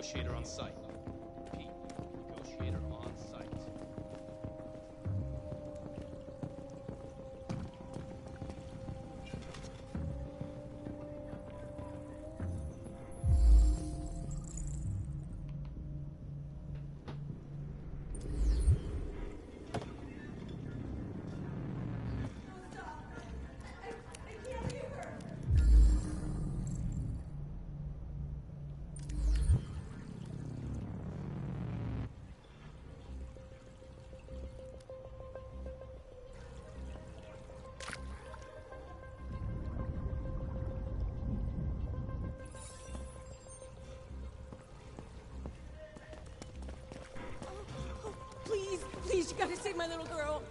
Negotiator on site. Pete, negotiator on site. Please, you gotta save my little girl.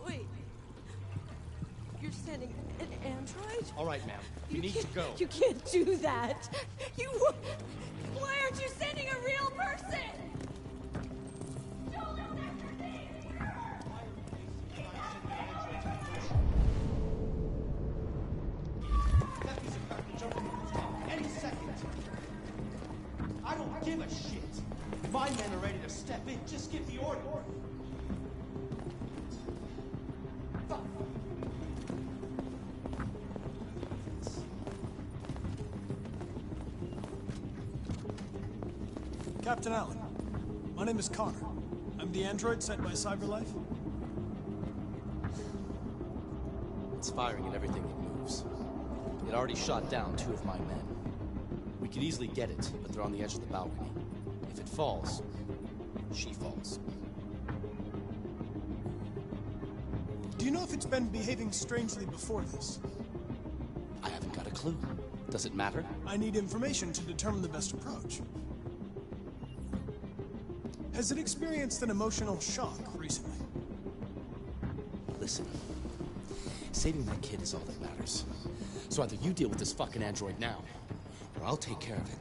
Wait. You're sending an android? All right, ma'am. You need to go. You can't do that. Why aren't you sending a real person? Any second. I don't give a shit. My men are ready to step in. Just give the order. Fuck. Captain Allen, my name is Connor. I'm the android sent by CyberLife. It's firing at everything it moves. It already shot down 2 of my men. We could easily get it, but they're on the edge of the balcony. If it falls, she falls. Do you know if it's been behaving strangely before this? I haven't got a clue. Does it matter? I need information to determine the best approach. Has it experienced an emotional shock recently? Listen, saving that kid is all that matters. So either you deal with this fucking android now, or I'll take care of it.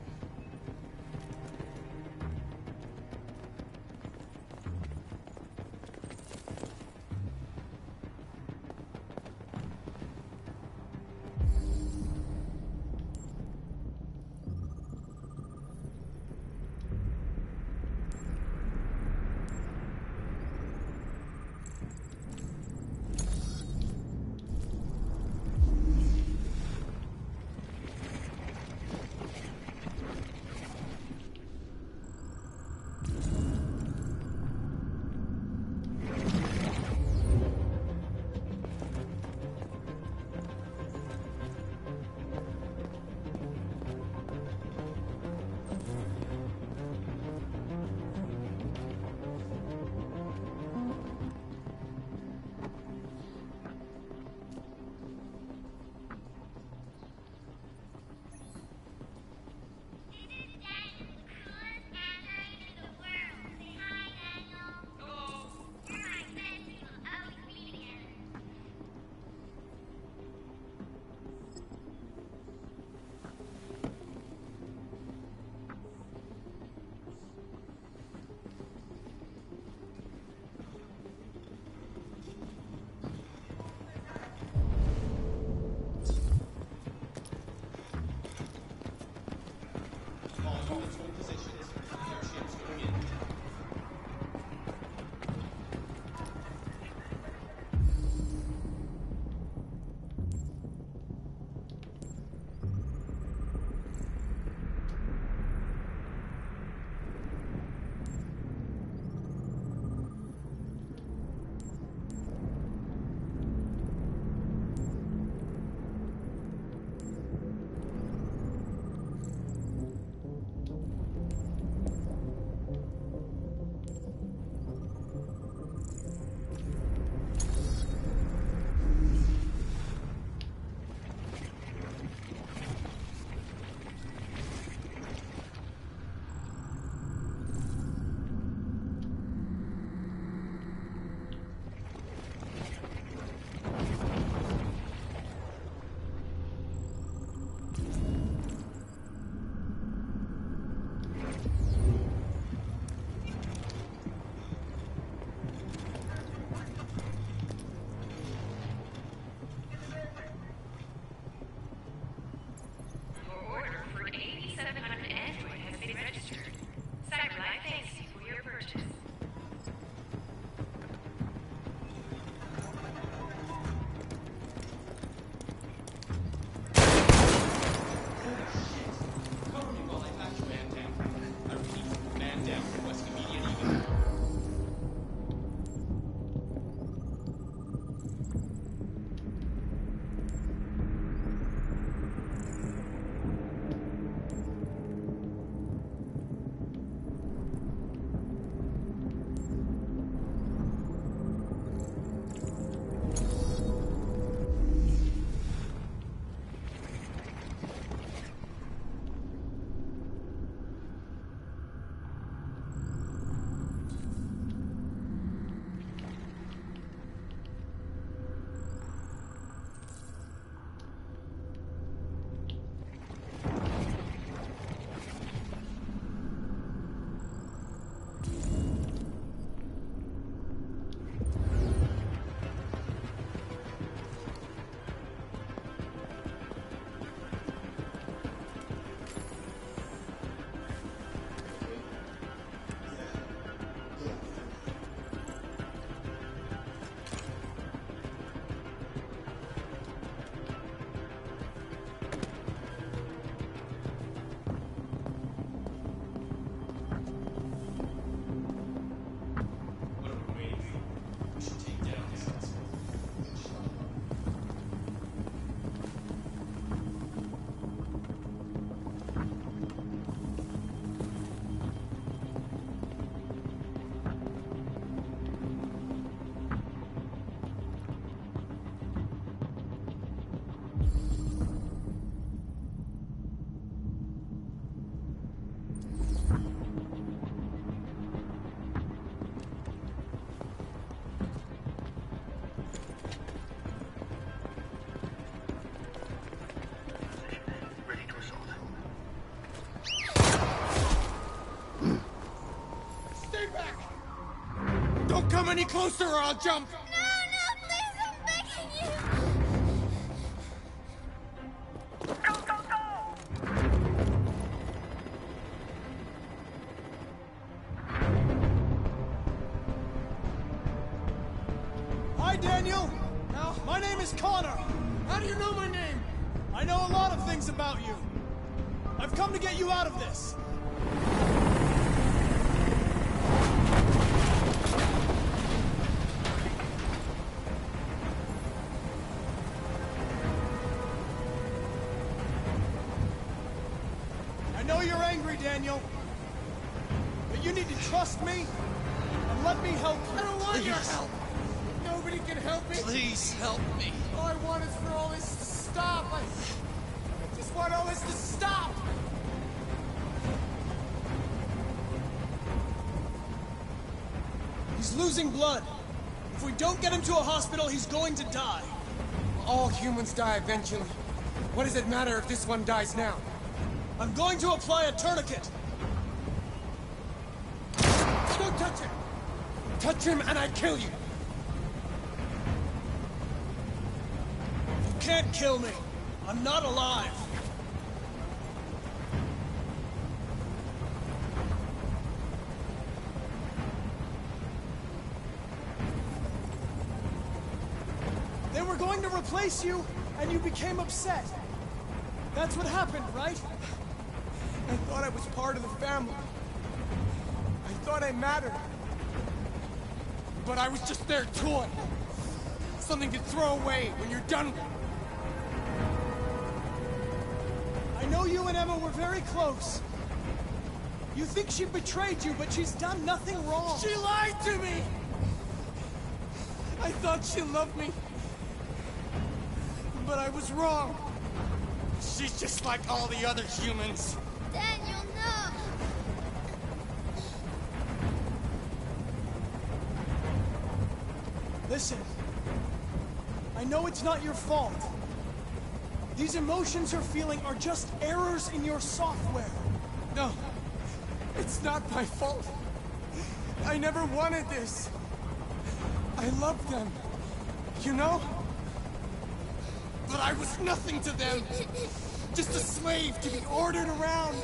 any closer or I'll jump! No, please, I'm begging you! Hi, Daniel. My name is Connor. How do you know my name? I know a lot of things about you. I've come to get you out of this. I know you're angry, Daniel. But you need to trust me and let me help you. I don't want your help! Nobody can help me! Please help me. All I want is for all this to stop! I just want all this to stop! He's losing blood. If we don't get him to a hospital, he's going to die. All humans die eventually. What does it matter if this one dies now? I'm going to apply a tourniquet. Don't touch him! Touch him and I kill you! You can't kill me. I'm not alive. They were going to replace you, and you became upset. That's what happened, right? I thought I was part of the family. I thought I mattered. But I was just their toy. Something to throw away when you're done with. I know you and Emma were very close. You think she betrayed you, but she's done nothing wrong. She lied to me! I thought she loved me. But I was wrong. She's just like all the other humans. Daniel, no! Listen, I know it's not your fault. These emotions you're feeling are just errors in your software. No, it's not my fault. I never wanted this. I loved them, you know? But I was nothing to them. Just a slave to be ordered around.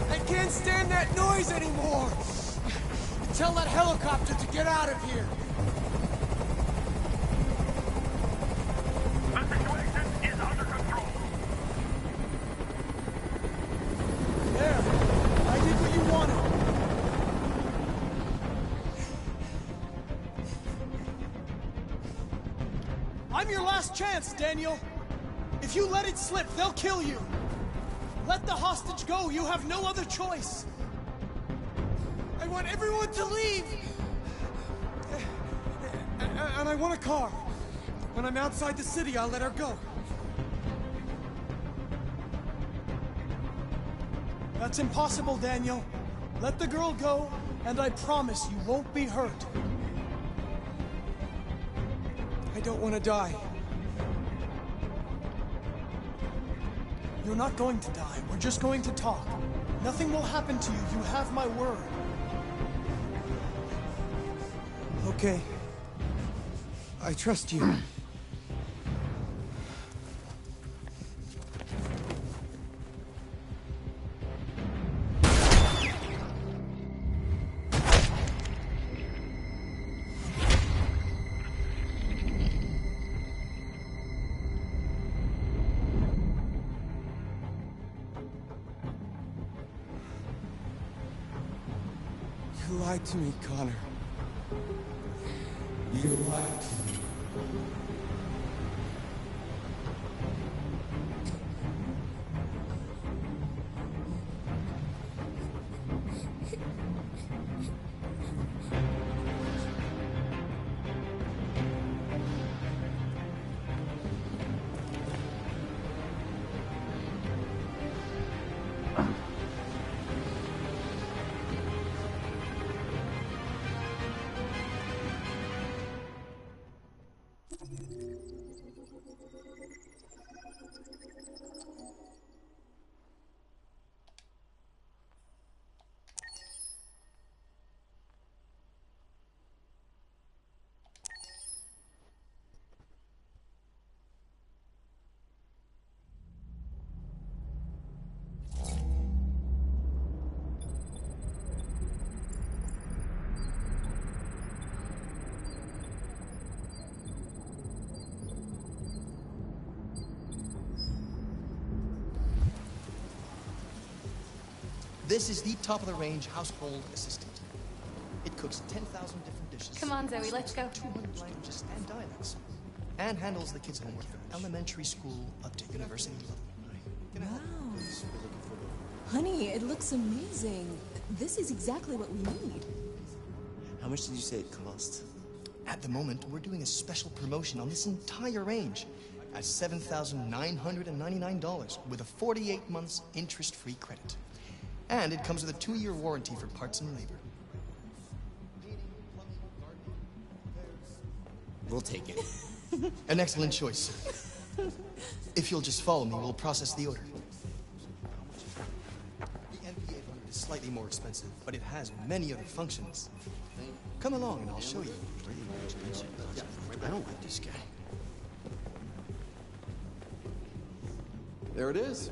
I can't stand that noise anymore. Tell that helicopter to get out of here. The situation is under control. There, I did what you wanted. I'm your last chance, Daniel. If you let it slip, they'll kill you. Let the hostage go. You have no other choice. I want everyone to leave! And I want a car. When I'm outside the city, I'll let her go. That's impossible, Daniel. Let the girl go, and I promise you won't be hurt. I don't want to die. You're not going to die. We're just going to talk. Nothing will happen to you. You have my word. Okay. I trust you. You lied to me, Connor. You lied to me. This is the top-of-the-range household assistant. It cooks 10,000 different dishes. Come on, Zoe, let's go. 200 languages and dialects. And handles the kids' homework from elementary school up to university level. Wow. Honey, it looks amazing. This is exactly what we need. How much did you say it cost? At the moment, we're doing a special promotion on this entire range at $7,999 with a 48 months interest-free credit. And it comes with a 2-year warranty for parts and labor. We'll take it. An excellent choice, sir. If you'll just follow me, we'll process the order. The NP800 is slightly more expensive, but it has many other functions. Come along and I'll show you. I don't like this guy. There it is.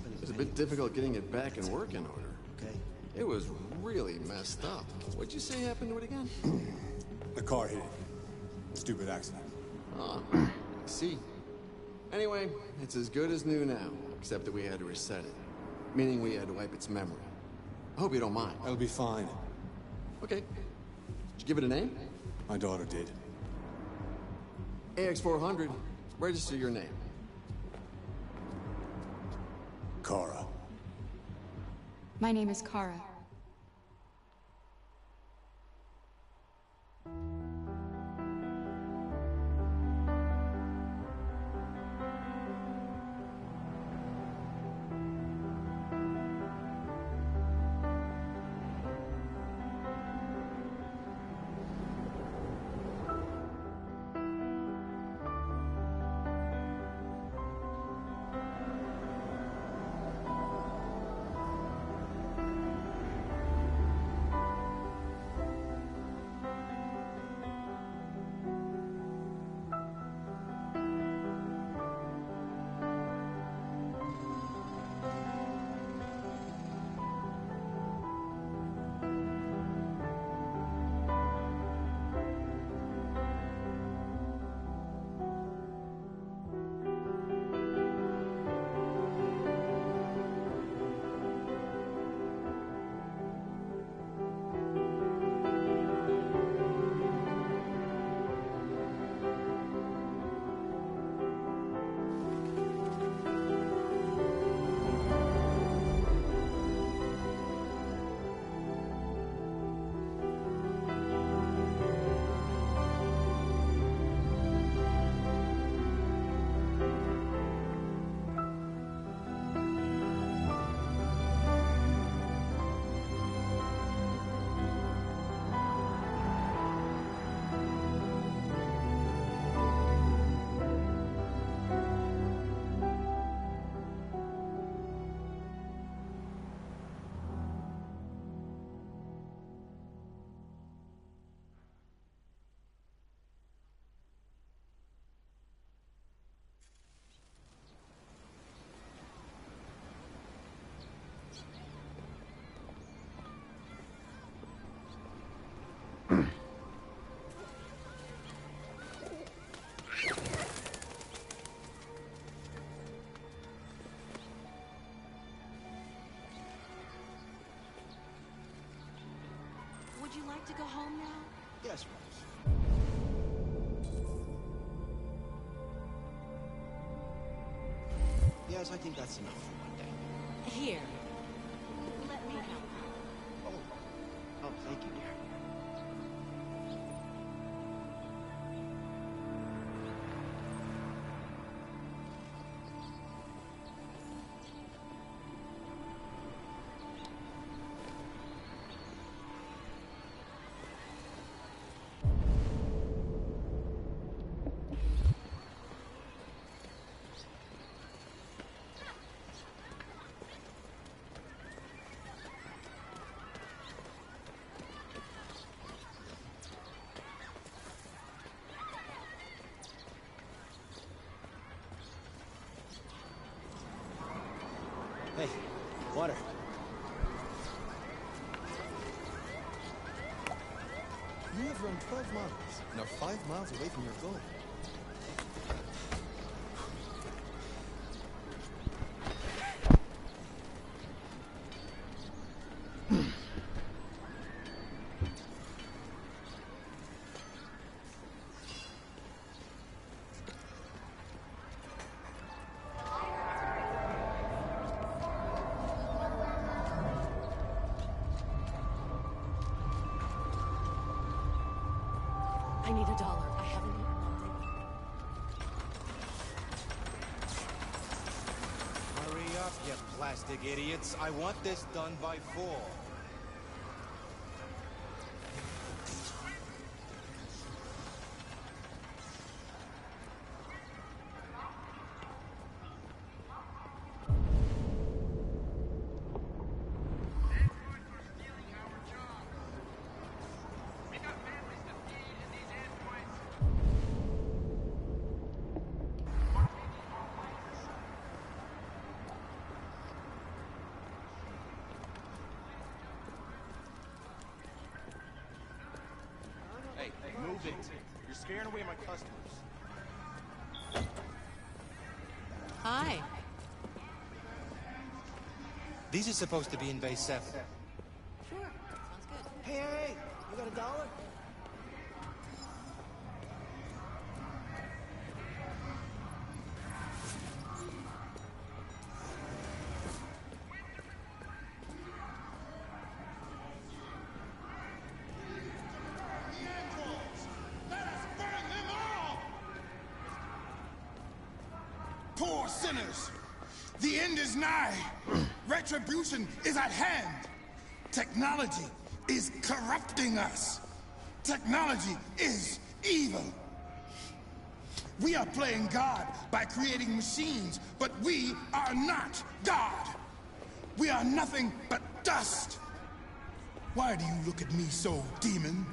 It was a bit difficult getting it back in working order. Okay. It was really messed up. What'd you say happened to it again? The car hit it. Stupid accident. Ah, I see. Anyway, it's as good as new now, except that we had to reset it. Meaning we had to wipe its memory. I hope you don't mind. That'll be fine. Okay. Did you give it a name? My daughter did. AX400. Register your name. Kara. My name is Kara. Would you like to go home now? Yes, Rose. Yes, I think that's enough for one day. Here. Let me help. Oh, thank you, dear. Hey, water. You have run 12 miles and are 5 miles away from your goal. need $1. I haven't eaten all day. Hurry up, you plastic idiots. I want this done by 4. Move it. You're scaring away my customers. Hi. These are supposed to be in Bay 7. Sure. Sounds good. Hey, you got $1? Poor sinners! The end is nigh. Retribution is at hand. Technology is corrupting us. Technology is evil. We are playing God by creating machines, but we are not God. We are nothing but dust. Why do you look at me so, demon?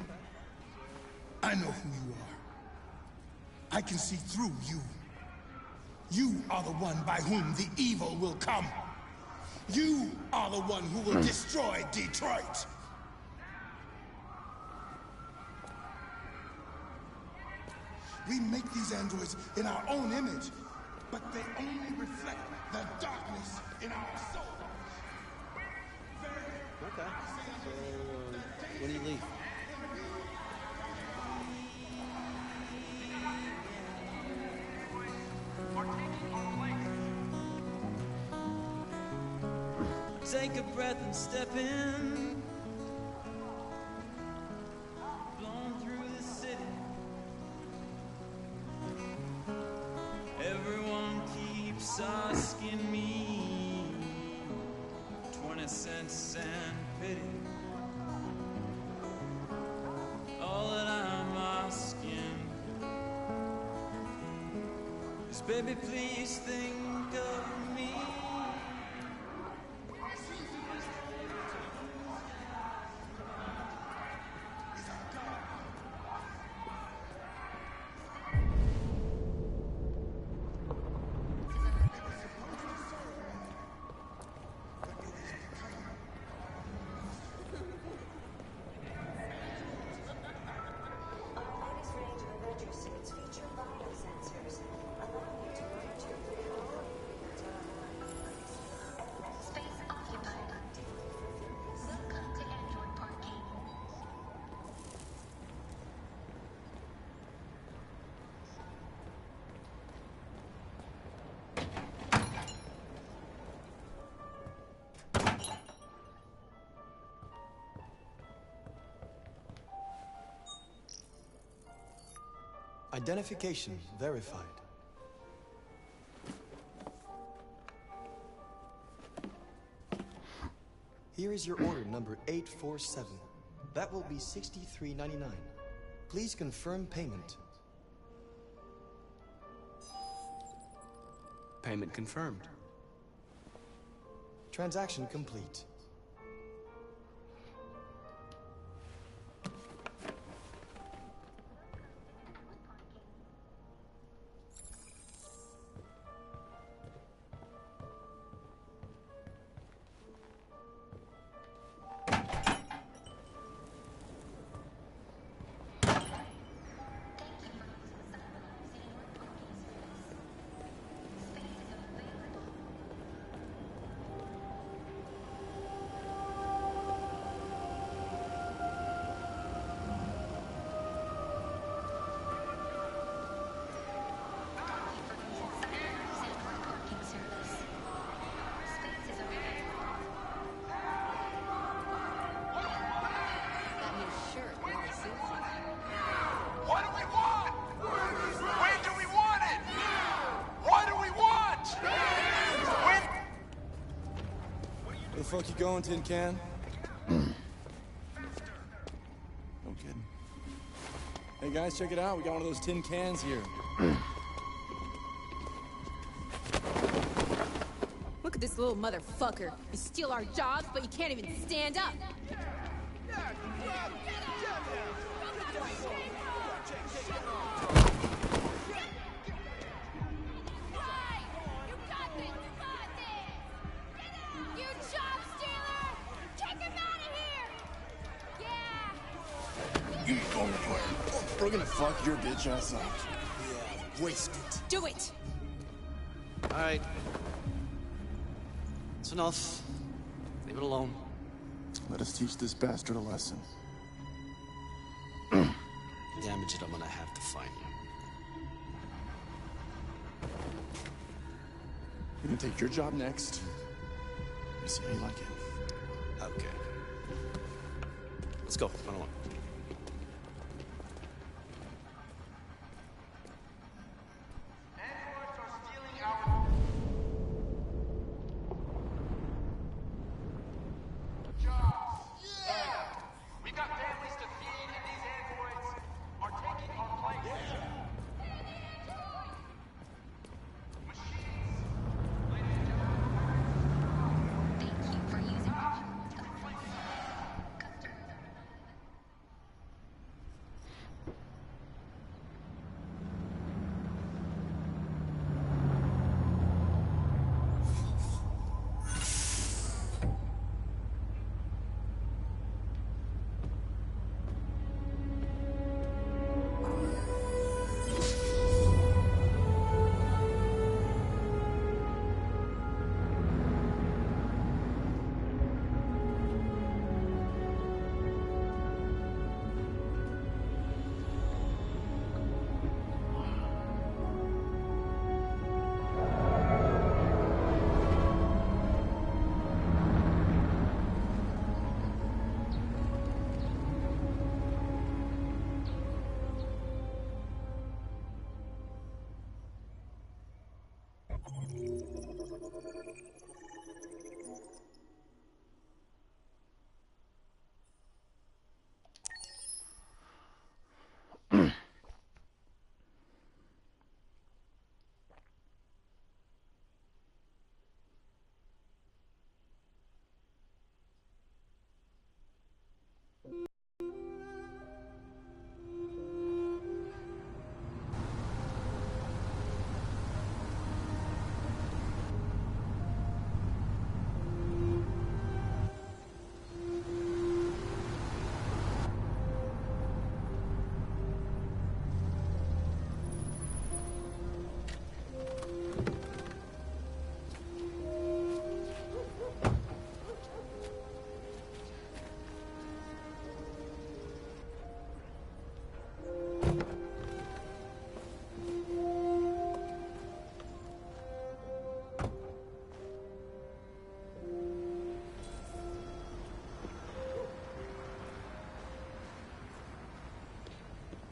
I know who you are. I can see through you. You are the one by whom the evil will come. You are the one who will destroy Detroit. We make these androids in our own image, but they only reflect the darkness in our souls. Okay. So, when do you leave? Take a breath and step in. Blown through the city. Everyone keeps asking me 20 cents and pity. All that I'm asking is, baby, please think of me. Identification verified. Here is your order number 847. That will be $63.99. Please confirm payment. Payment confirmed. Transaction complete. fuck you going, Tin Can? No kidding. Hey guys, check it out. We got one of those tin cans here. Look at this little motherfucker. You steal our jobs, but you can't even stand up. You ain't going anywhere. We're gonna fuck your bitch ass up. Yeah, waste it. Do it! Alright. It's enough. Leave it alone. Let us teach this bastard a lesson. Damage it, I'm gonna have to find you. You're gonna take your job next. Let me see how you like it. Okay. Let's go. One-on-one.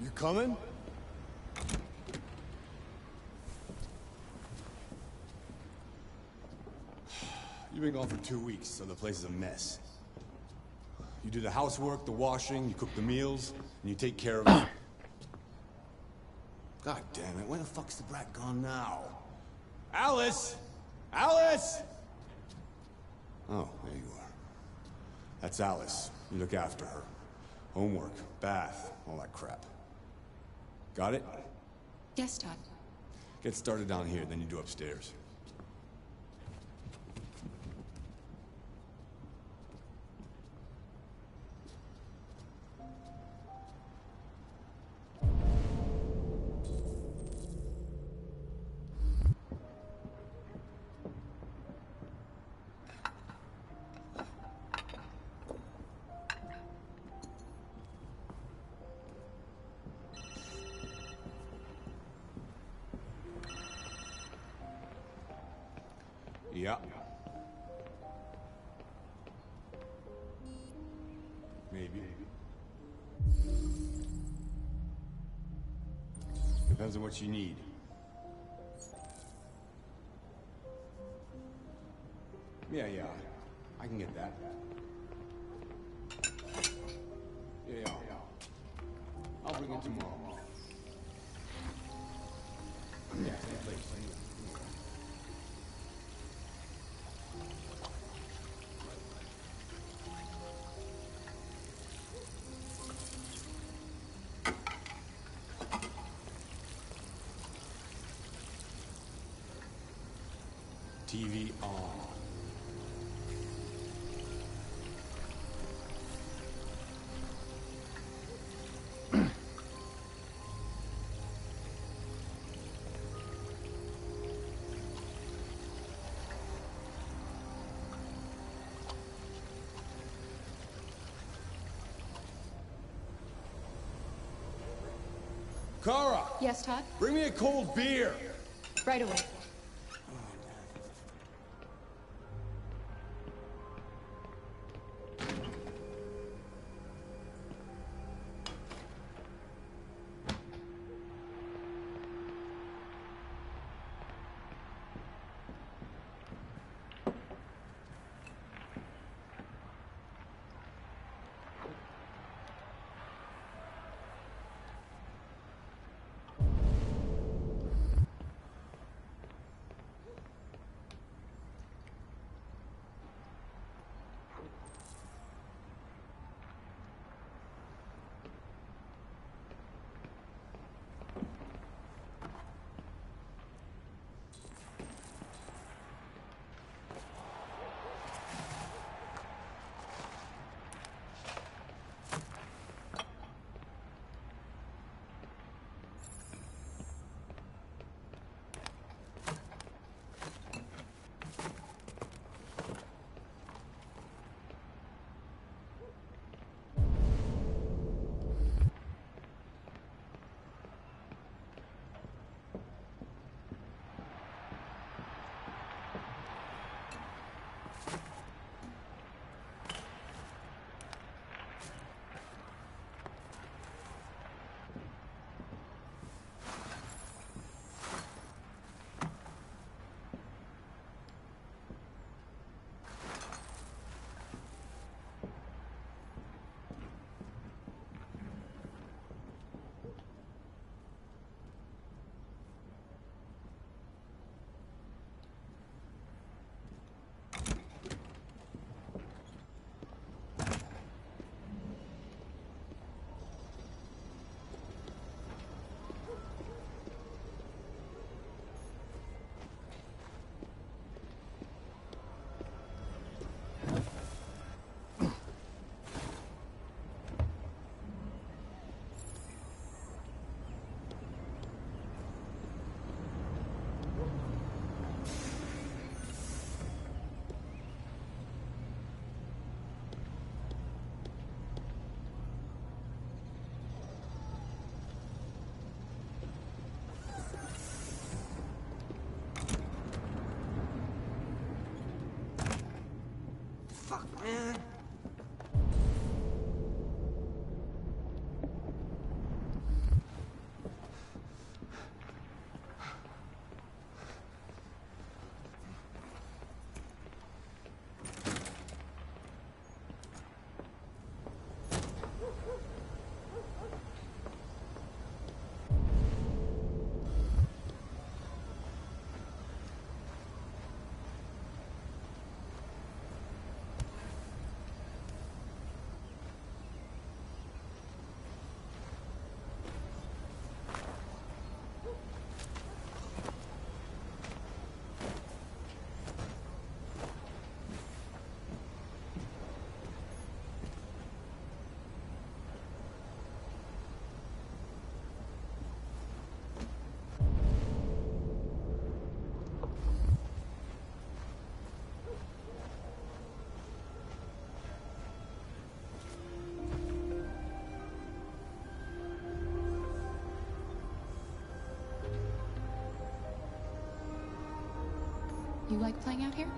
You coming? You've been gone for 2 weeks, so the place is a mess. You do the housework, the washing, you cook the meals, and you take care of it. God damn it, where the fuck's the brat gone now? Alice! Alice! Oh, there you are. That's Alice. You look after her. Homework, bath, all that crap. Got it? Yes, Todd. Get started down here, then you do upstairs. Yeah. Maybe. Depends on what you need. Yeah. I can get that. Yeah. I'll bring it tomorrow. Yeah, same place. TV on. Kara! Yes, Todd? Bring me a cold beer! Right away. Fuck, man. You like playing out here?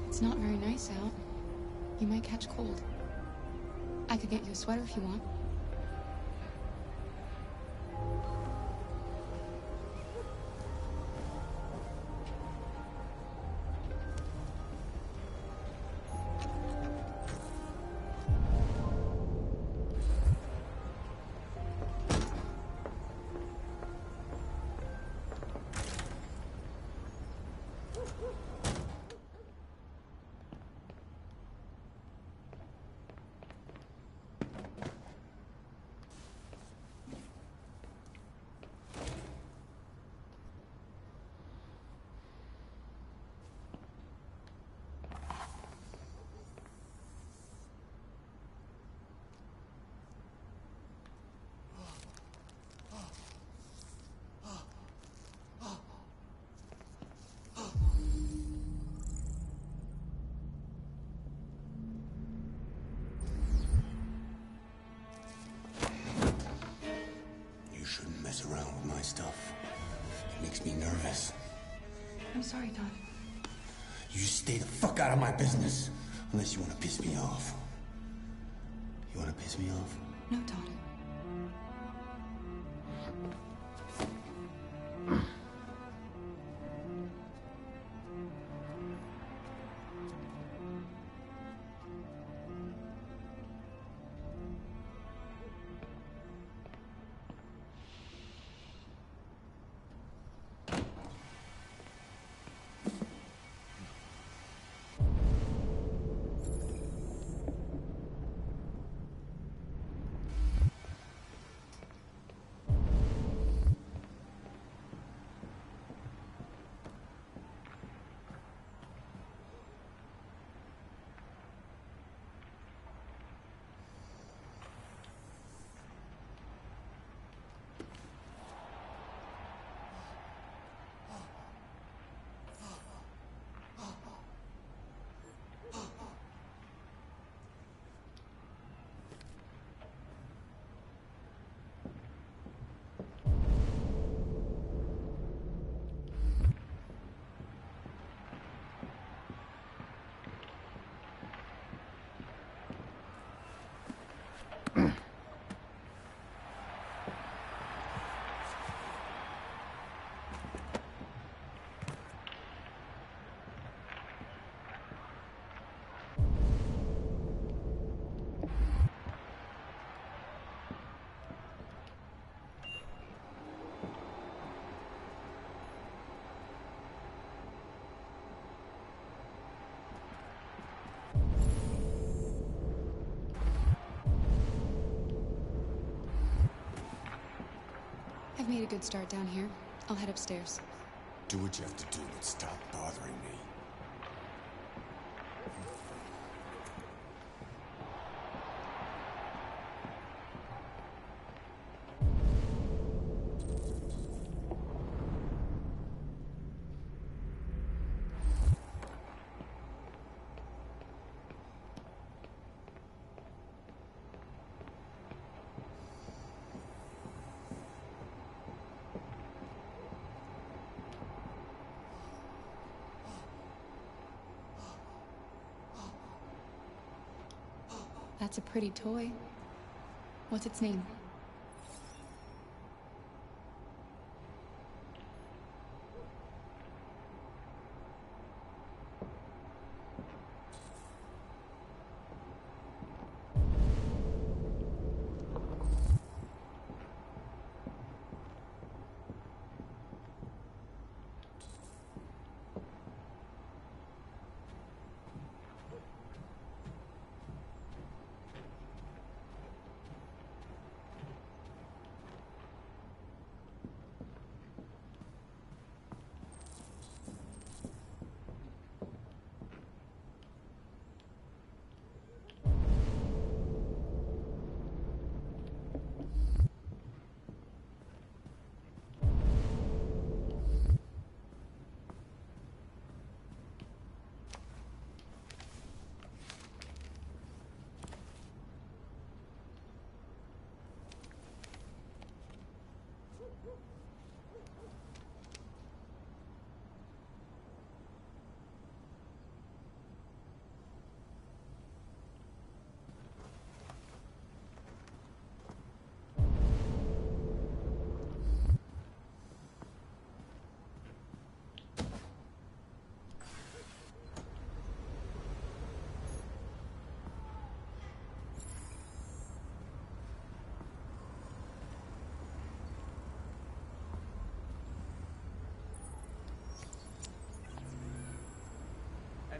It's not very nice out. You might catch cold. I could get you a sweater if you want. this. I'm sorry, Todd. You stay the fuck out of my business. Unless you want to piss me off. You want to piss me off? No, Todd. I've made a good start down here. I'll head upstairs. Do what you have to do and stop bothering me. That's a pretty toy. What's its name?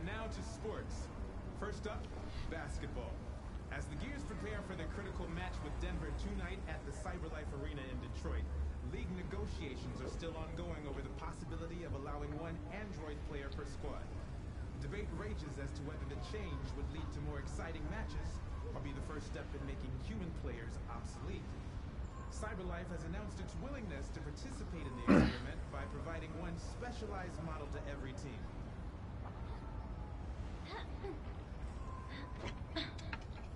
Now to sports. First up, basketball. As the Gears prepare for their critical match with Denver tonight at the CyberLife Arena in Detroit, league negotiations are still ongoing over the possibility of allowing one Android player per squad. Debate rages as to whether the change would lead to more exciting matches or be the first step in making human players obsolete. CyberLife has announced its willingness to participate in the experiment by providing one specialized model to every team.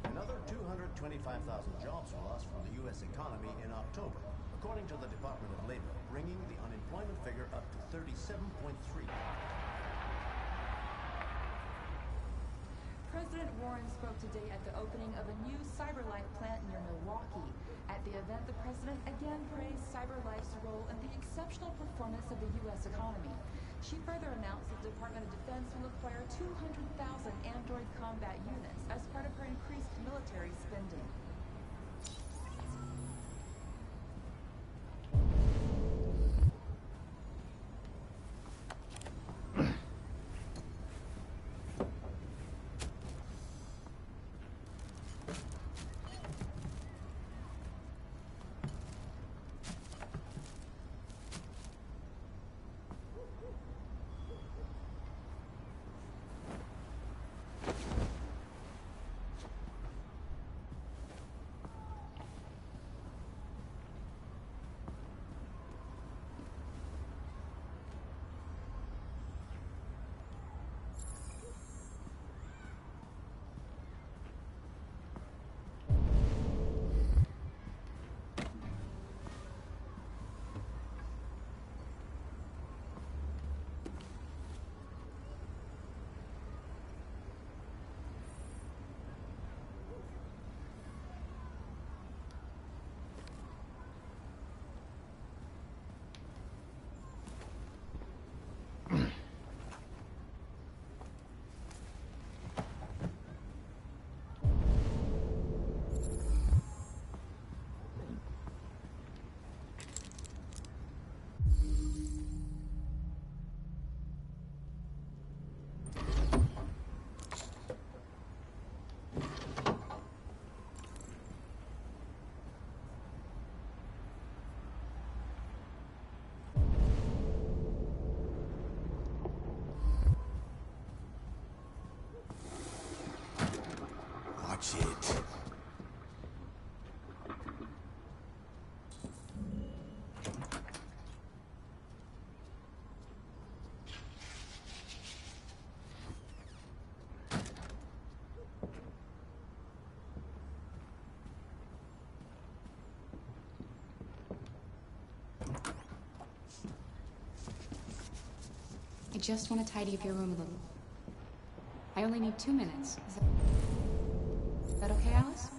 Another 225,000 jobs were lost from the U.S. economy in October, according to the Department of Labor, bringing the unemployment figure up to 37.3. President Warren spoke today at the opening of a new CyberLife plant near Milwaukee. At the event, the president again praised CyberLife's role in the exceptional performance of the U.S. economy. She further announced that the Department of Defense will acquire 200,000 Android combat units as part of her increased military spending. Watch it. I just want to tidy up your room a little. I only need 2 minutes. Is that okay, Alice?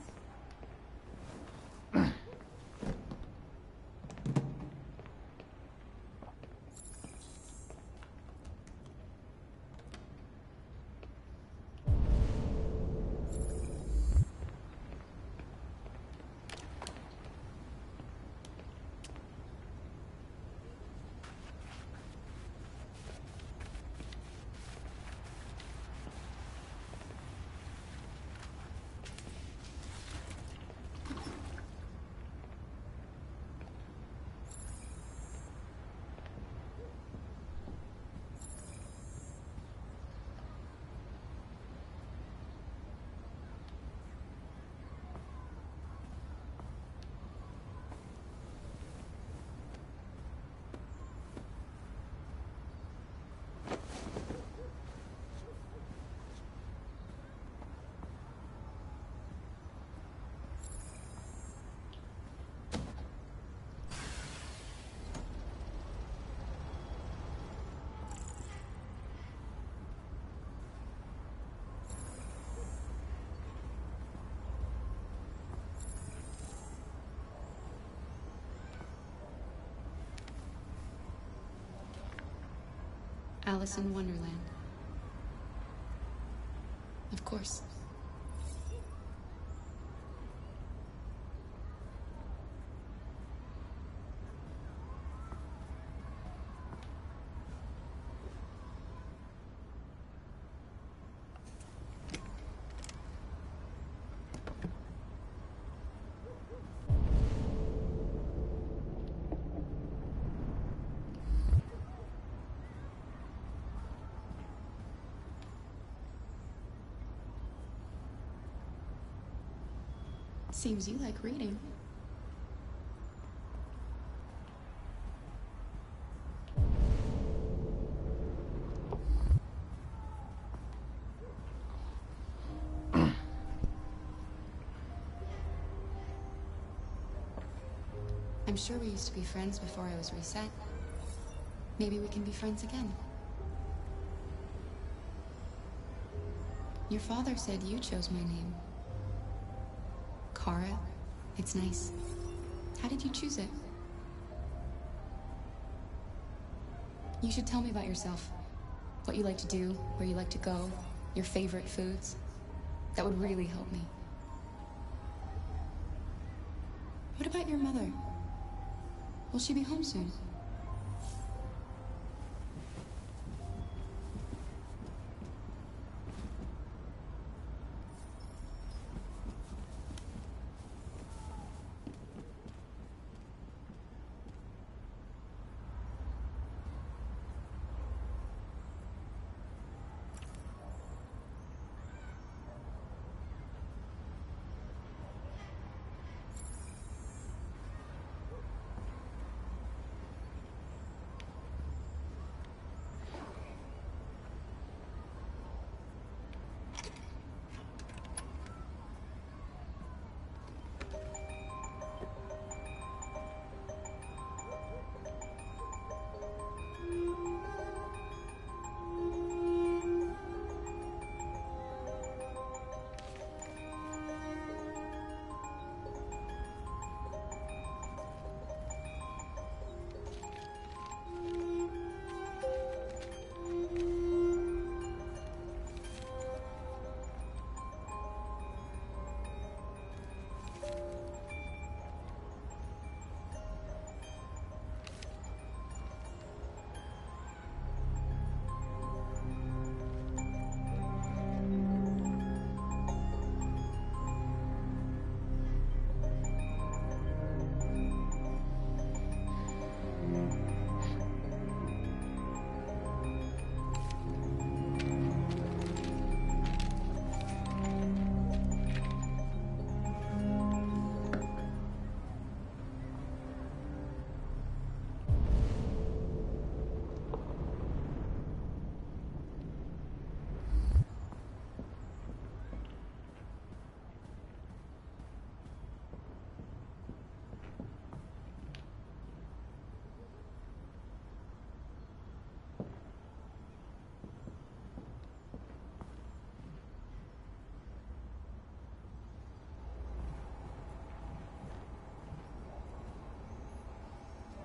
Alice in Wonderland. Of course. Seems you like reading. I'm sure we used to be friends before I was reset. Maybe we can be friends again. Your father said you chose my name. Kara. It's nice. How did you choose it? You should tell me about yourself. What you like to do, where you like to go, your favorite foods. That would really help me. What about your mother? Will she be home soon?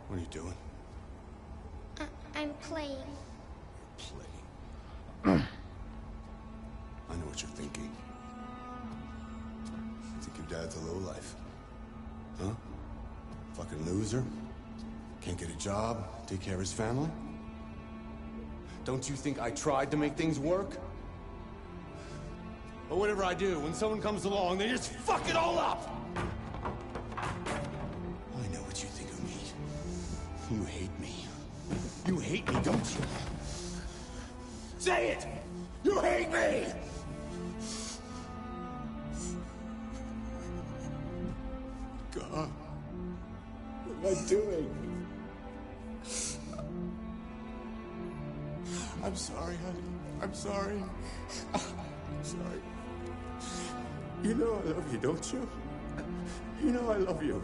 What are you doing? I'm playing. Playing. I know what you're thinking. You think your dad's a lowlife? Huh? Fucking loser? Can't get a job, take care of his family? Don't you think I tried to make things work? But whatever I do, when someone comes along, they just fuck it all up! I know what you think of me. You hate me. You hate me, don't you? Say it! You hate me! God, what am I doing? I'm sorry, honey. I'm sorry. I'm sorry. You know I love you, don't you? You know I love you.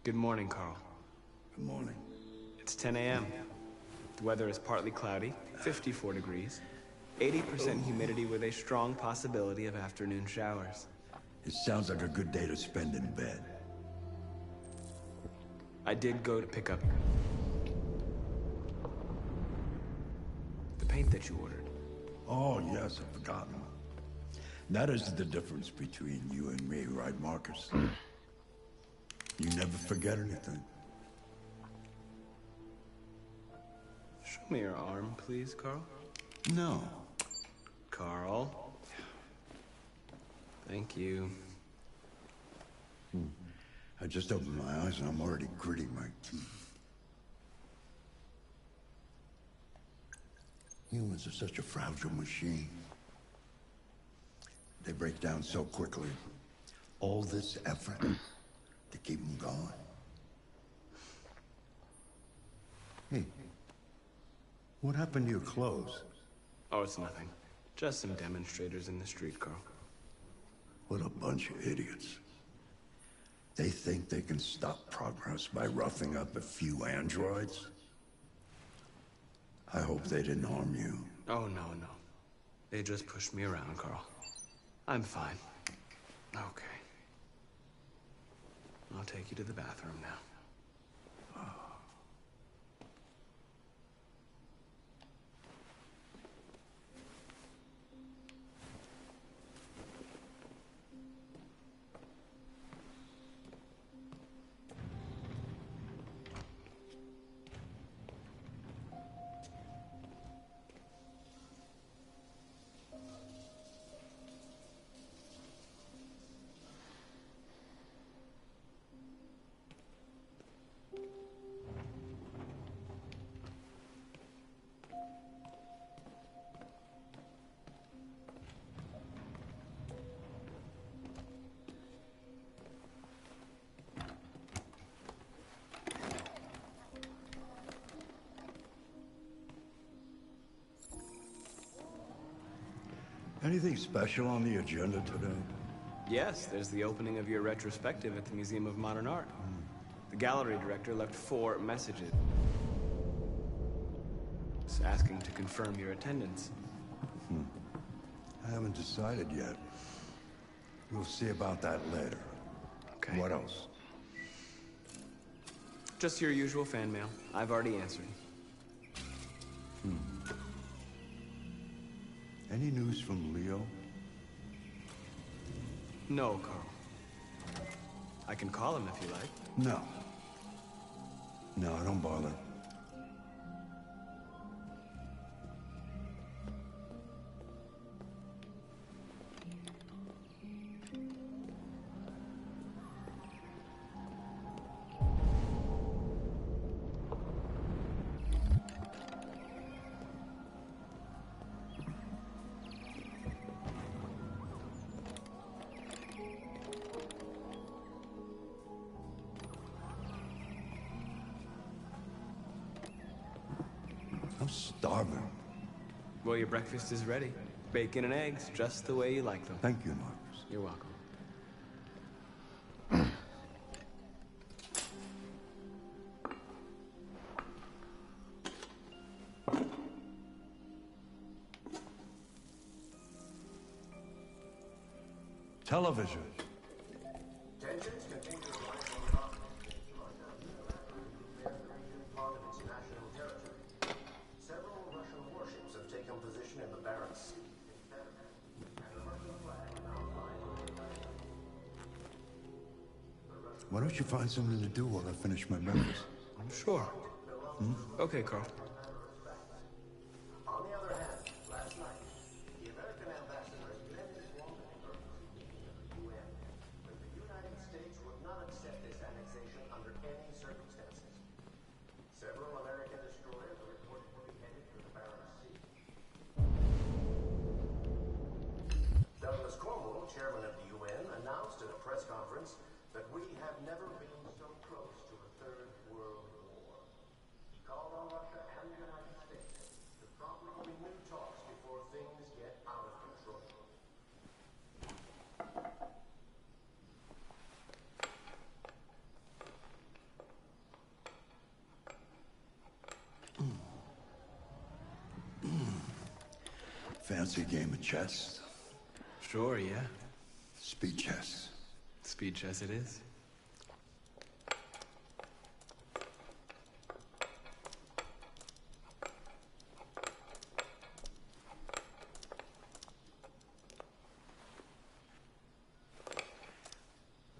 Good morning, Carl. Good morning. It's 10 a.m. The weather is partly cloudy, 54 degrees, 80% humidity with a strong possibility of afternoon showers. It sounds like a good day to spend in bed. I did go to pick up the paint that you ordered. Oh, yes, I've forgotten. That is the difference between you and me, right, Marcus? You never forget anything. Show me your arm, please, Carl. No. Carl. Thank you. I just opened my eyes and I'm already gritting my teeth. Humans are such a fragile machine. They break down so quickly. All this effort to keep them going. Hey, what happened to your clothes? Oh, it's nothing. Just some demonstrators in the street, Carl. What a bunch of idiots. They think they can stop progress by roughing up a few androids? I hope they didn't harm you. Oh, no, no. They just pushed me around, Carl. I'm fine. Okay. I'll take you to the bathroom now. Anything special on the agenda today? Yes, there's the opening of your retrospective at the Museum of Modern Art. The gallery director left 4 messages asking to confirm your attendance. I haven't decided yet. We'll see about that later. Okay. What else? Just your usual fan mail. I've already answered. Any news from Leo? No, Carl. I can call him if you like. No. No, don't bother. I'm starving. Well, your breakfast is ready. Bacon and eggs, just the way you like them. Thank you, Marcus. You're welcome. Television. Tensions continue to rise part of its national territory. Several Russian warships have taken position in the Barents Sea. Why don't you find something to do while I finish my breakfast? I'm sure. Okay, Carl. On the other hand, last night, the American ambassador led his lawmaking the UN that the United States would not accept this annexation under any circumstances. Several American destroyers are reported to be headed for the Barents Sea. Douglas Cornwall, chairman of the UN, announced in a press conference that we have never been so close to a third world war. He called on Russia and the United States to promptly renew talks before things get out of control. fancy game of chess? Sure, yeah. Speed chess. Speed chess it is.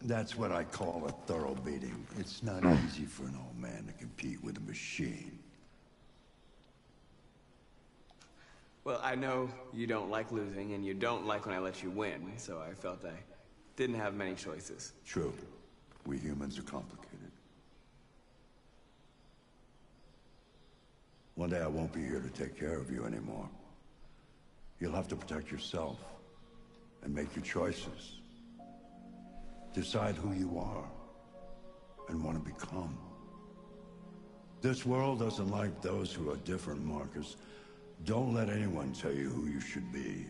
That's what I call a thorough beating. It's not easy for an old man to compete with a machine. Well, I know you don't like losing, and you don't like when I let you win, so I felt I didn't have many choices. True. We humans are complicated. One day I won't be here to take care of you anymore. You'll have to protect yourself and make your choices. Decide who you are and want to become. This world doesn't like those who are different, Marcus. Don't let anyone tell you who you should be.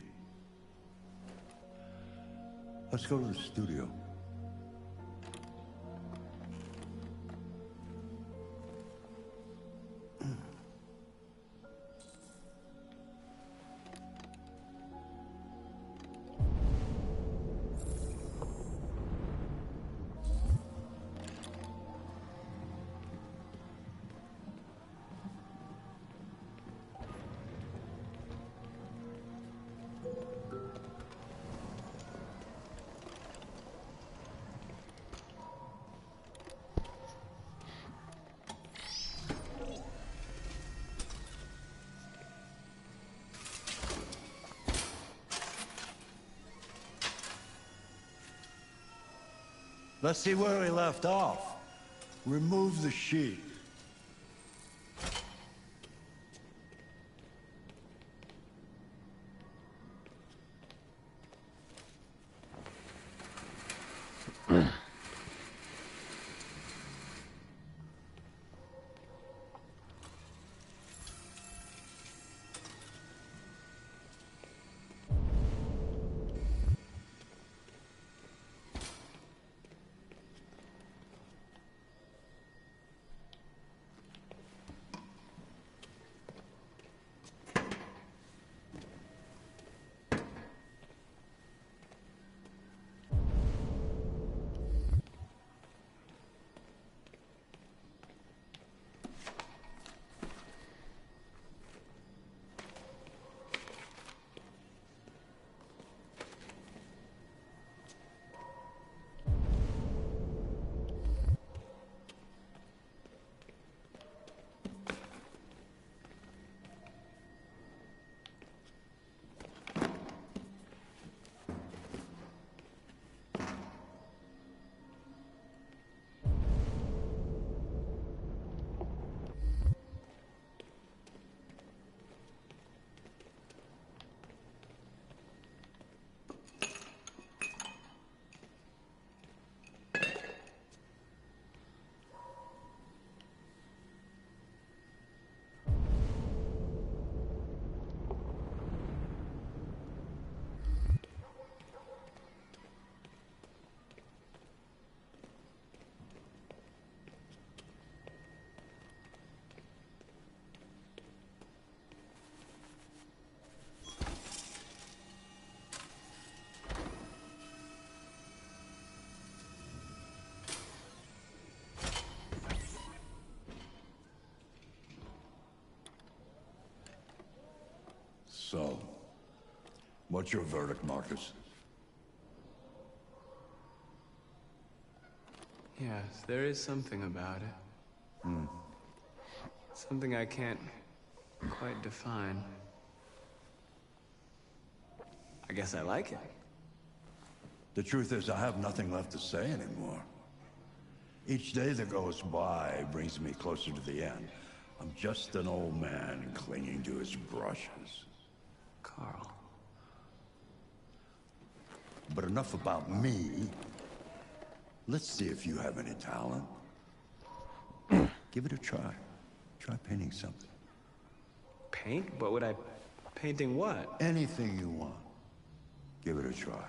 Let's go to the studio. Let's see where we left off. Remove the sheet. So, what's your verdict, Marcus? Yes, there is something about it. Something I can't quite define. I guess I like it. The truth is, I have nothing left to say anymore. Each day that goes by brings me closer to the end. I'm just an old man clinging to his brushes. Carl. But enough about me. Let's see if you have any talent. Give it a try. Try painting something. Paint? What would I... Painting what? Anything you want. Give it a try.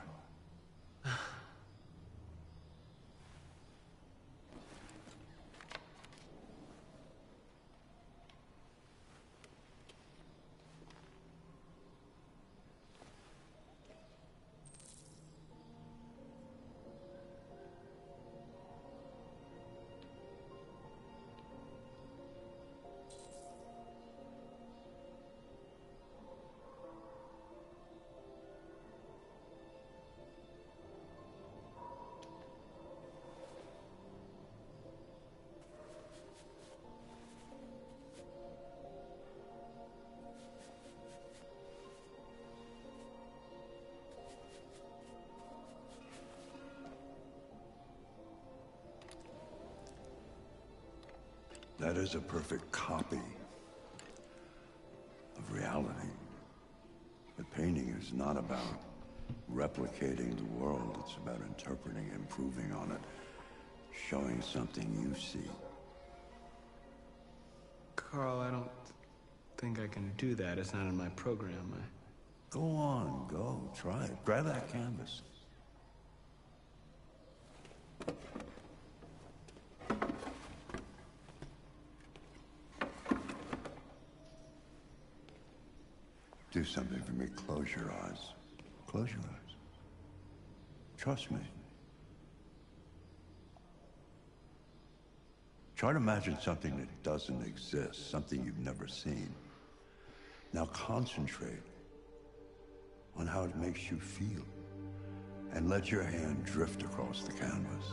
That is a perfect copy of reality. But painting is not about replicating the world. It's about interpreting, improving on it, showing something you see. Carl, I don't think I can do that. It's not in my program. Go on, go. Try it. Grab that canvas. Do something for me. Close your eyes. Close your eyes. Trust me. Try to imagine something that doesn't exist, something you've never seen. Now concentrate on how it makes you feel, and let your hand drift across the canvas.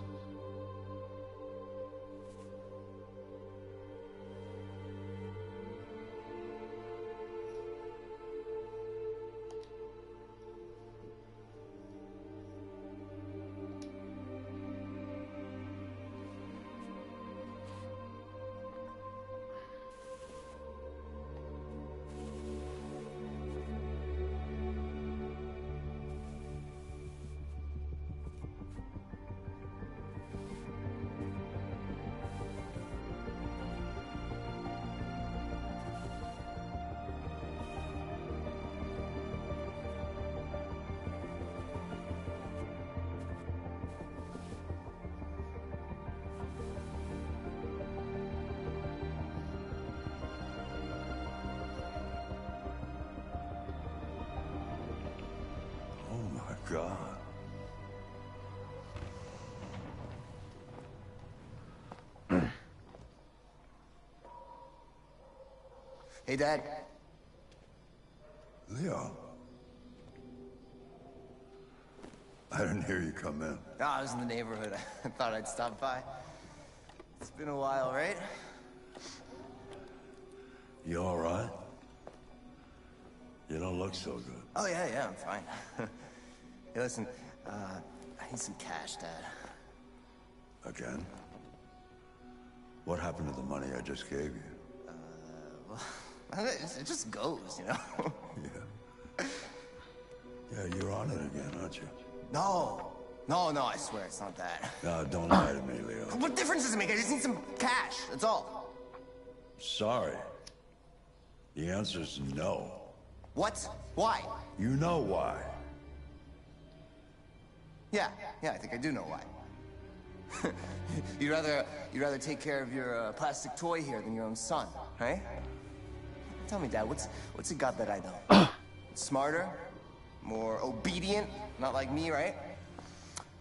God. Hey, Dad. Leo. I didn't hear you come in. Oh, I was in the neighborhood. I thought I'd stop by. It's been a while, right? You all right? You don't look so good. Oh, yeah, I'm fine. Hey, listen, I need some cash, Dad. Again? What happened to the money I just gave you? Well, it just goes, you know? Yeah, you're on it again, aren't you? No, I swear it's not that. No, don't lie to me, Leo. What difference does it make? I just need some cash, that's all. Sorry. The answer's no. What? Why? You know why. Yeah, I think I do know why. You'd rather take care of your plastic toy here than your own son, right? Tell me, Dad, what's he got that I don't? Smarter? More obedient? Not like me, right?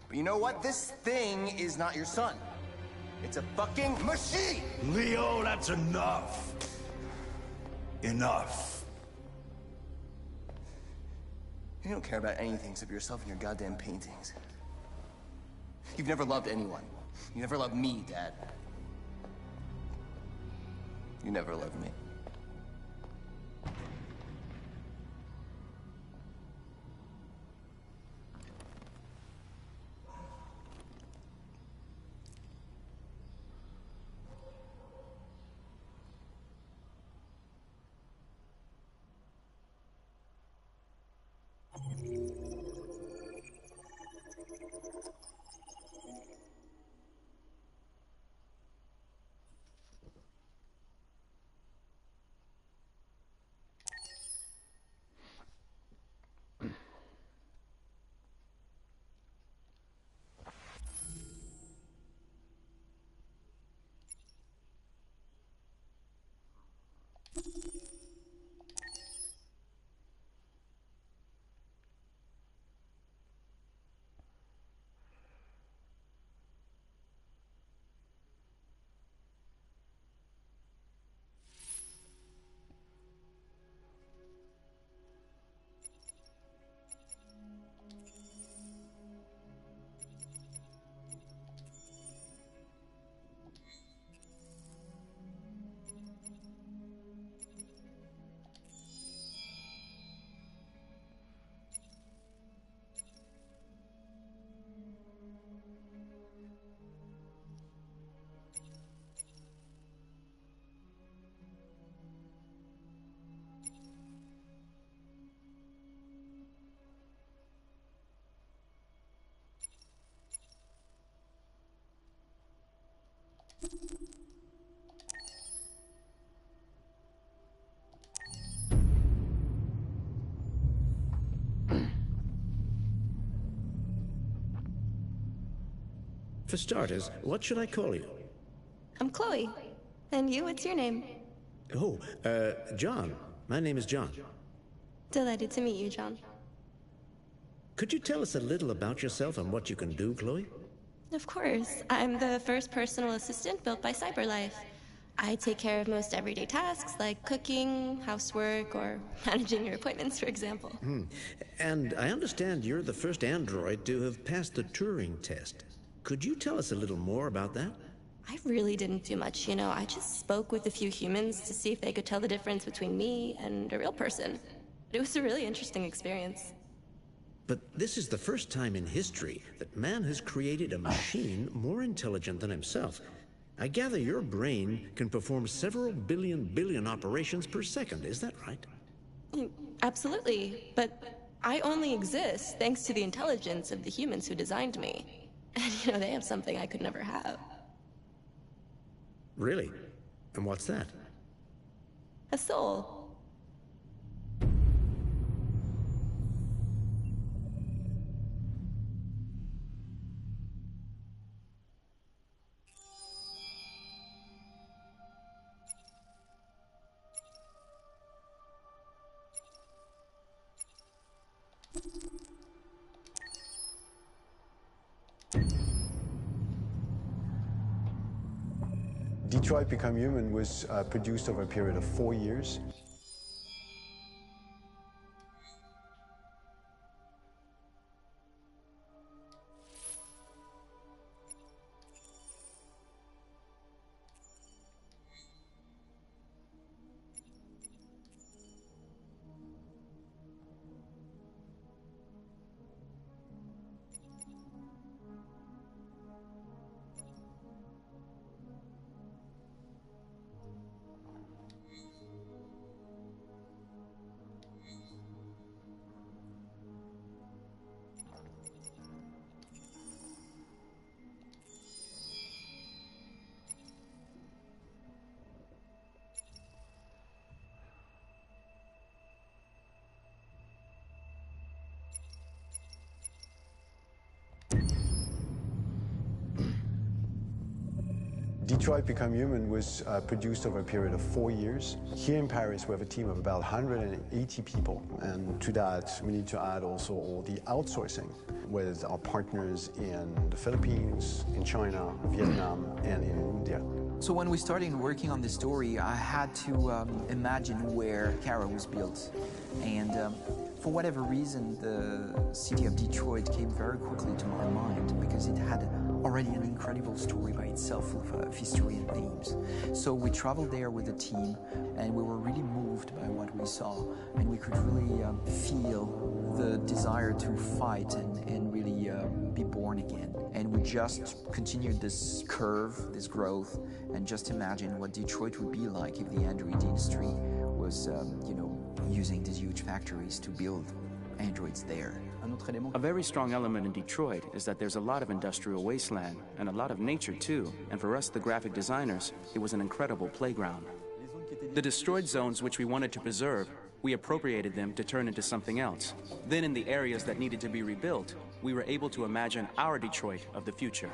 But you know what? This thing is not your son. It's a fucking machine! Leo, that's enough. Enough. You don't care about anything except yourself and your goddamn paintings. You've never loved anyone. You never loved me, Dad. You never loved me. For starters, what should I call you? I'm Chloe. And you, what's your name? Oh, John. My name is John. Delighted to meet you, John. Could you tell us a little about yourself and what you can do, Chloe? Of course. I'm the first personal assistant built by CyberLife. I take care of most everyday tasks like cooking, housework, or managing your appointments, for example. And I understand you're the first android to have passed the Turing test. Could you tell us a little more about that? I really didn't do much, you know. I just spoke with a few humans to see if they could tell the difference between me and a real person. It was a really interesting experience. But this is the first time in history that man has created a machine more intelligent than himself. I gather your brain can perform several billion operations per second, is that right? Absolutely, but I only exist thanks to the intelligence of the humans who designed me. And, you know, they have something I could never have. Really? And what's that? A soul. Detroit Become Human was produced over a period of 4 years. Detroit Become Human was produced over a period of 4 years. Here in Paris, we have a team of about 180 people. And to that, we need to add also all the outsourcing with our partners in the Philippines, in China, Vietnam, and in India. So when we started working on the story, I had to imagine where Kara was built. And for whatever reason, the city of Detroit came very quickly to my mind because it had already an incredible story by itself full of history and themes. So we traveled there with the team and we were really moved by what we saw, and we could really feel the desire to fight and really be born again. And we just continued this curve, this growth, and just imagine what Detroit would be like if the android industry was, using these huge factories to build androids there. A very strong element in Detroit is that there's a lot of industrial wasteland and a lot of nature too, and for us, the graphic designers, it was an incredible playground. The destroyed zones which we wanted to preserve, we appropriated them to turn into something else. Then in the areas that needed to be rebuilt, we were able to imagine our Detroit of the future.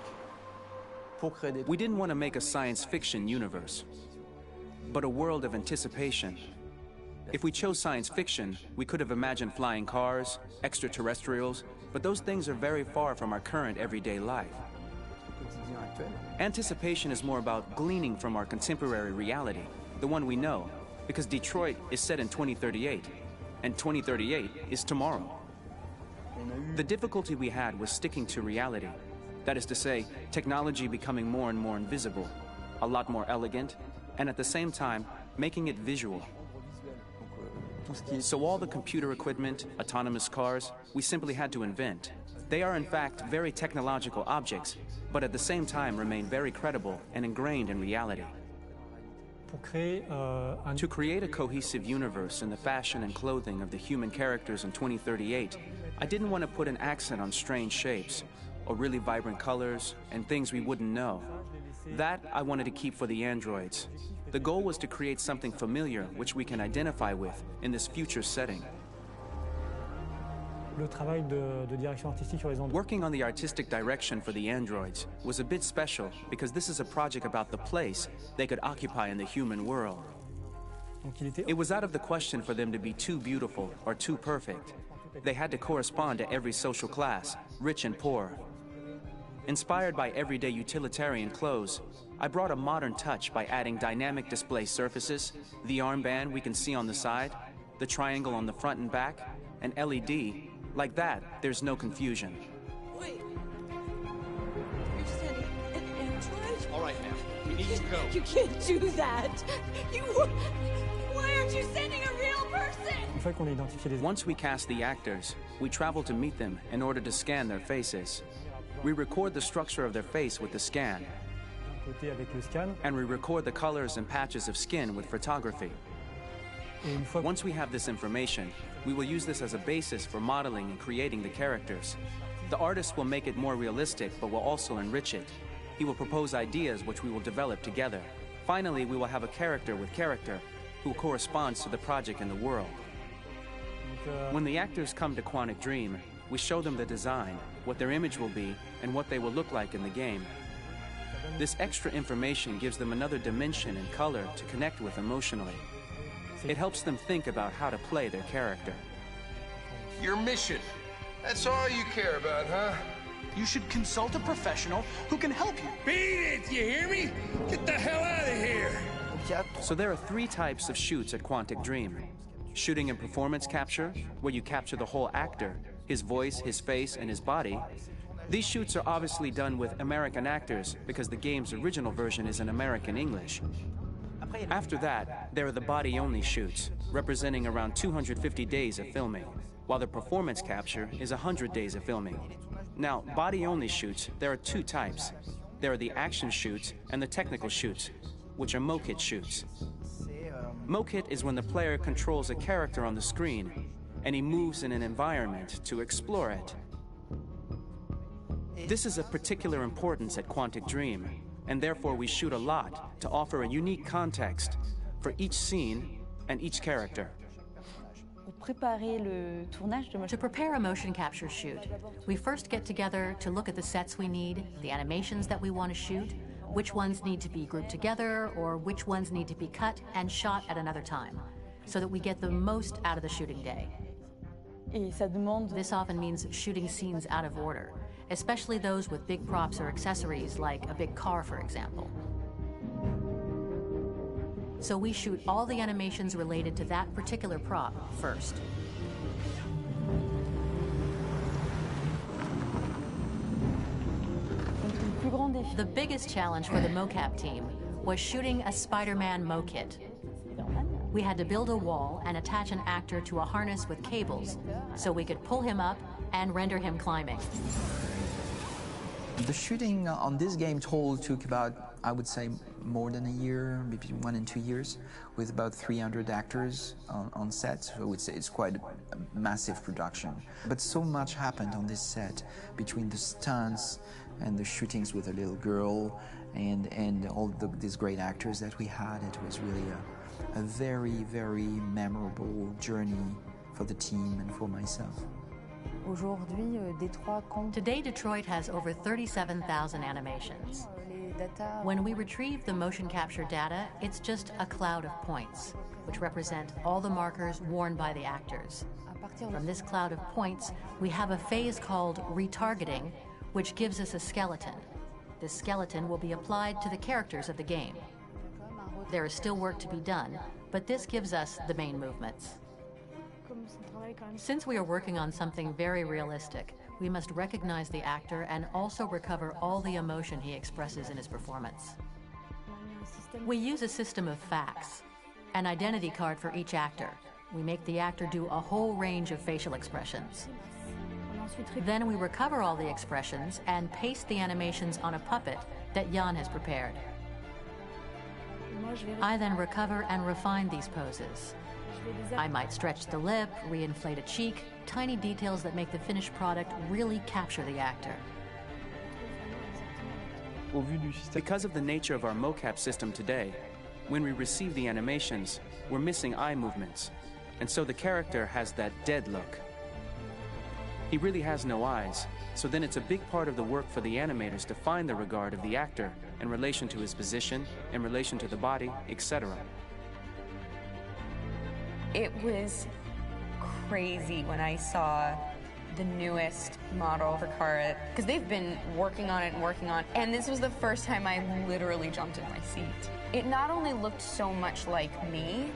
We didn't want to make a science fiction universe, but a world of anticipation. If we chose science fiction, we could have imagined flying cars, extraterrestrials, but those things are very far from our current everyday life. Anticipation is more about gleaning from our contemporary reality, the one we know, because Detroit is set in 2038, and 2038 is tomorrow. The difficulty we had was sticking to reality. That is to say, technology becoming more and more invisible, a lot more elegant, and at the same time, making it visual. So all the computer equipment, autonomous cars, we simply had to invent. They are in fact very technological objects, but at the same time remain very credible and ingrained in reality. To create a cohesive universe in the fashion and clothing of the human characters in 2038, I didn't want to put an accent on strange shapes, or really vibrant colors, and things we wouldn't know. That I wanted to keep for the androids. The goal was to create something familiar which we can identify with in this future setting. Working on the artistic direction for the androids was a bit special because this is a project about the place they could occupy in the human world. It was out of the question for them to be too beautiful or too perfect. They had to correspond to every social class, rich and poor. Inspired by everyday utilitarian clothes, I brought a modern touch by adding dynamic display surfaces, the armband we can see on the side, the triangle on the front and back, an LED. Like that, there's no confusion. Wait. You're sending an android? All right, ma'am. We need to go. You can't do that. Why aren't you sending a real person? Once we cast the actors, we travel to meet them in order to scan their faces. We record the structure of their face with the scan, and we record the colors and patches of skin with photography. Once we have this information, we will use this as a basis for modeling and creating the characters. The artist will make it more realistic, but will also enrich it. He will propose ideas which we will develop together. Finally, we will have a character with character who corresponds to the project and the world. When the actors come to Quantic Dream, we show them the design, what their image will be, and what they will look like in the game. This extra information gives them another dimension and color to connect with emotionally. It helps them think about how to play their character. Your mission. That's all you care about, huh? You should consult a professional who can help you. Beat it, you hear me? Get the hell out of here! So there are 3 types of shoots at Quantic Dream. Shooting and performance capture, where you capture the whole actor, his voice, his face, and his body. These shoots are obviously done with American actors because the game's original version is in American English. After that, there are the body-only shoots, representing around 250 days of filming, while the performance capture is 100 days of filming. Now, body-only shoots, there are 2 types. There are the action shoots and the technical shoots, which are mo-kit shoots. Mo-kit is when the player controls a character on the screen, and he moves in an environment to explore it. This is of particular importance at Quantic Dream, and therefore we shoot a lot to offer a unique context for each scene and each character. To prepare a motion capture shoot, we first get together to look at the sets we need, the animations that we want to shoot, which ones need to be grouped together, or which ones need to be cut and shot at another time, so that we get the most out of the shooting day. This often means shooting scenes out of order, especially those with big props or accessories, like a big car, for example. So we shoot all the animations related to that particular prop first. The biggest challenge for the mocap team was shooting a Spider-Man mo-kit. We had to build a wall and attach an actor to a harness with cables so we could pull him up and render him climbing. The shooting on this game total took about, I would say, more than a year, maybe 1 and 2 years, with about 300 actors on set. So I would say it's quite a massive production. But so much happened on this set between the stunts and the shootings with a little girl and all these great actors that we had. It was really a very, very memorable journey for the team and for myself. Today, Detroit has over 37,000 animations. When we retrieve the motion capture data, it's just a cloud of points, which represent all the markers worn by the actors. From this cloud of points, we have a phase called retargeting, which gives us a skeleton. This skeleton will be applied to the characters of the game. There is still work to be done, but this gives us the main movements. Since we are working on something very realistic, we must recognize the actor and also recover all the emotion he expresses in his performance. We use a system of facts, an identity card for each actor. We make the actor do a whole range of facial expressions. Then we recover all the expressions and paste the animations on a puppet that Jan has prepared. I then recover and refine these poses. I might stretch the lip, reinflate a cheek, tiny details that make the finished product really capture the actor. Because of the nature of our mocap system today, when we receive the animations, we're missing eye movements, and so the character has that dead look. He really has no eyes, so then it's a big part of the work for the animators to find the regard of the actor in relation to his position, in relation to the body, etc. It was crazy when I saw the newest model for Kara, because they've been working on it and working on it, and this was the first time I literally jumped in my seat. It not only looked so much like me,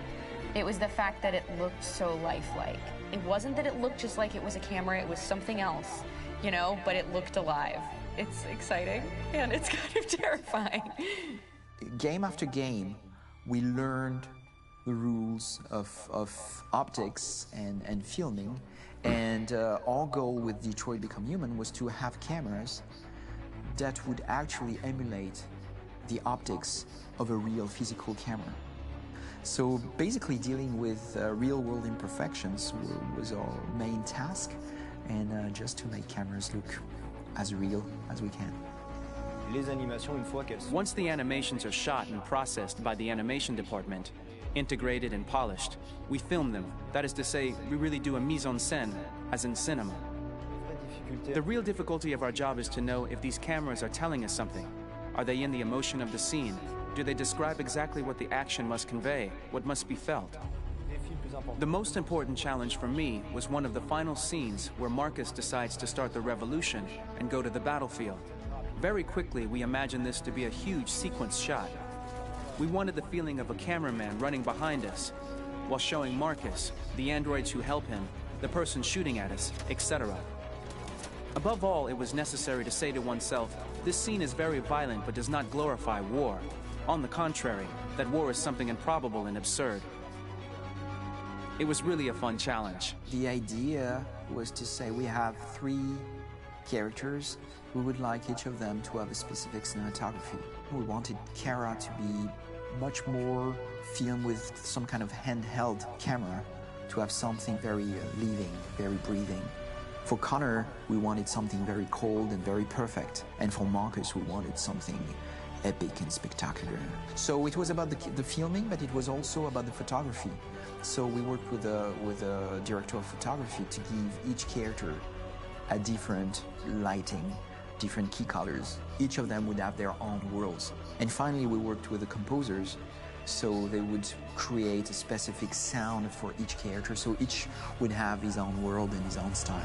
it was the fact that it looked so lifelike. It wasn't that it looked just like it was a camera, it was something else, you know, but it looked alive. It's exciting, and it's kind of terrifying. Game after game, we learned the rules of optics and filming, and our goal with Detroit Become Human was to have cameras that would actually emulate the optics of a real physical camera. So basically dealing with real-world imperfections was our main task, and just to make cameras look as real as we can. Once the animations are shot and processed by the animation department, integrated and polished, we film them. That is to say, we really do a mise en scène, as in cinema. The real difficulty of our job is to know if these cameras are telling us something. Are they in the emotion of the scene? Do they describe exactly what the action must convey, what must be felt? The most important challenge for me was one of the final scenes where Marcus decides to start the revolution and go to the battlefield. Very quickly, we imagined this to be a huge sequence shot. We wanted the feeling of a cameraman running behind us, while showing Marcus, the androids who help him, the person shooting at us, etc. Above all, it was necessary to say to oneself, this scene is very violent but does not glorify war. On the contrary, that war is something improbable and absurd. It was really a fun challenge. The idea was to say we have 3 characters. We would like each of them to have a specific cinematography. We wanted Kara to be much more filmed with some kind of handheld camera, to have something very living, very breathing. For Connor, we wanted something very cold and very perfect. And for Marcus, we wanted something epic and spectacular. So it was about the filming, but it was also about the photography. So we worked with a director of photography to give each character a different lighting, different key colors. Each of them would have their own worlds. And finally, we worked with the composers, so they would create a specific sound for each character, so each would have his own world and his own style.